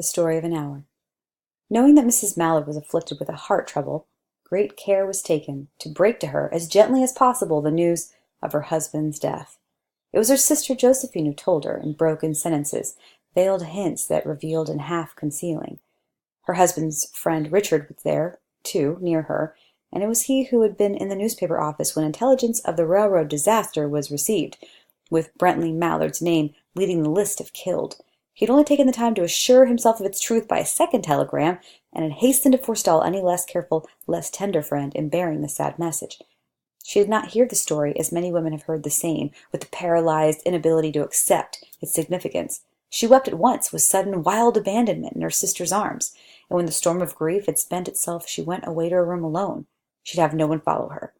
The Story of an Hour. Knowing that Mrs. Mallard was afflicted with a heart trouble, great care was taken to break to her as gently as possible the news of her husband's death. It was her sister Josephine who told her, in broken sentences, veiled hints that revealed and half concealing. Her husband's friend Richard was there, too, near her, and it was he who had been in the newspaper office when intelligence of the railroad disaster was received, with Brently Mallard's name leading the list of killed. He had only taken the time to assure himself of its truth by a second telegram, and had hastened to forestall any less careful, less tender friend in bearing the sad message. She did not hear the story, as many women have heard the same, with the paralyzed inability to accept its significance. She wept at once with sudden, wild abandonment in her sister's arms, and when the storm of grief had spent itself, she went away to her room alone. She'd have no one follow her.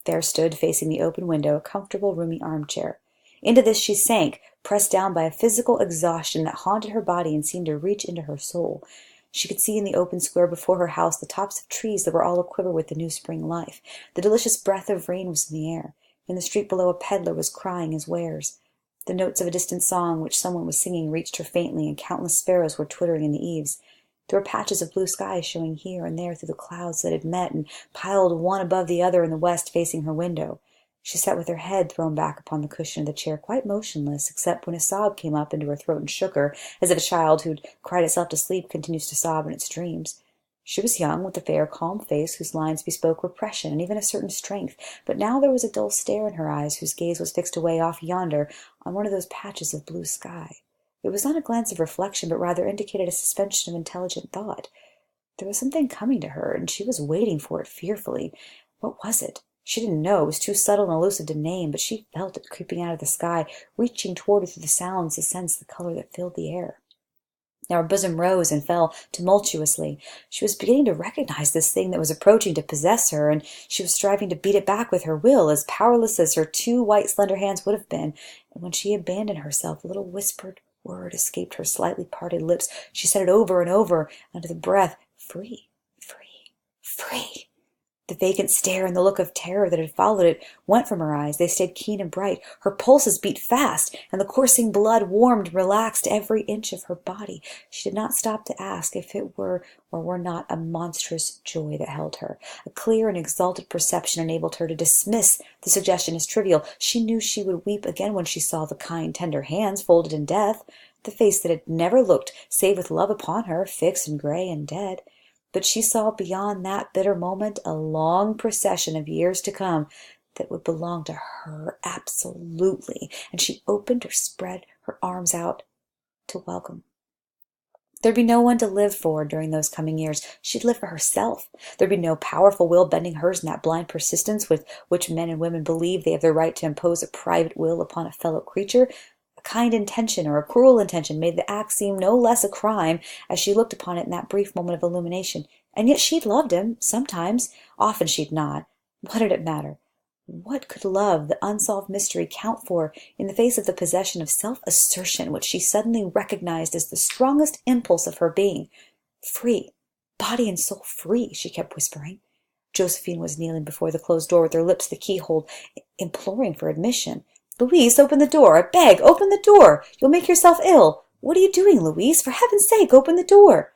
There stood, facing the open window, a comfortable, roomy armchair. Into this she sank, pressed down by a physical exhaustion that haunted her body and seemed to reach into her soul. She could see in the open square before her house the tops of trees that were all aquiver with the new spring life. The delicious breath of rain was in the air. In the street below, a peddler was crying his wares. The notes of a distant song which someone was singing reached her faintly, and countless sparrows were twittering in the eaves. There were patches of blue sky showing here and there through the clouds that had met and piled one above the other in the west facing her window. She sat with her head thrown back upon the cushion of the chair, quite motionless, except when a sob came up into her throat and shook her, as if a child who'd cried itself to sleep continues to sob in its dreams. She was young, with a fair, calm face whose lines bespoke repression and even a certain strength, but now there was a dull stare in her eyes whose gaze was fixed away off yonder on one of those patches of blue sky. It was not a glance of reflection, but rather indicated a suspension of intelligent thought. There was something coming to her, and she was waiting for it fearfully. What was it? She didn't know. It was too subtle and elusive to name, but she felt it creeping out of the sky, reaching toward her through the sounds, the scents, the color that filled the air. Now her bosom rose and fell tumultuously. She was beginning to recognize this thing that was approaching to possess her, and she was striving to beat it back with her will, as powerless as her two white slender hands would have been. And when she abandoned herself, a little whispered word escaped her slightly parted lips. She said it over and over, under the breath, "Free, free, free." The vacant stare and the look of terror that had followed it went from her eyes. They stayed keen and bright. Her pulses beat fast, and the coursing blood warmed and relaxed every inch of her body. She did not stop to ask if it were or were not a monstrous joy that held her. A clear and exalted perception enabled her to dismiss the suggestion as trivial. She knew she would weep again when she saw the kind, tender hands folded in death, the face that had never looked save with love upon her, fixed and gray and dead. But she saw beyond that bitter moment a long procession of years to come that would belong to her absolutely, and she opened or spread her arms out to welcome. There'd be no one to live for during those coming years. She'd live for herself. There'd be no powerful will bending hers in that blind persistence with which men and women believe they have the right to impose a private will upon a fellow creature. A kind intention or a cruel intention made the act seem no less a crime as she looked upon it in that brief moment of illumination. And yet she'd loved him, sometimes. Often she'd not. What did it matter? What could love, the unsolved mystery, count for in the face of the possession of self-assertion, which she suddenly recognized as the strongest impulse of her being? Free, body and soul free, she kept whispering. Josephine was kneeling before the closed door with her lips the keyhole, imploring for admission. "Louise, open the door! I beg, open the door! You'll make yourself ill! What are you doing, Louise? For heaven's sake, open the door!"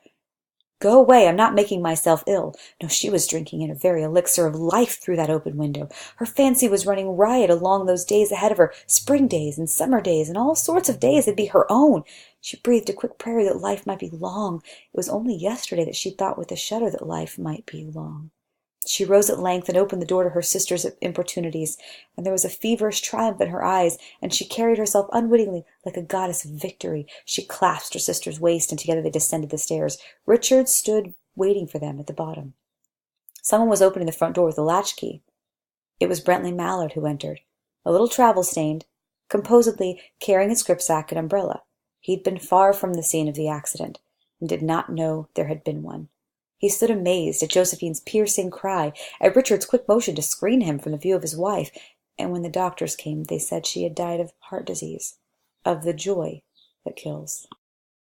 "Go away, I'm not making myself ill." No, she was drinking in a very elixir of life through that open window. Her fancy was running riot along those days ahead of her, spring days and summer days and all sorts of days that'd be her own. She breathed a quick prayer that life might be long. It was only yesterday that she thought with a shudder that life might be long. She rose at length and opened the door to her sister's importunities, and there was a feverish triumph in her eyes, and she carried herself unwittingly like a goddess of victory. She clasped her sister's waist, and together they descended the stairs. Richard stood waiting for them at the bottom. Someone was opening the front door with a latchkey. It was Brently Mallard who entered, a little travel-stained, composedly carrying his gripsack and umbrella. He'd been far from the scene of the accident, and did not know there had been one. He stood amazed at Josephine's piercing cry, at Richard's quick motion to screen him from the view of his wife, and when the doctors came they said she had died of heart disease, of the joy that kills.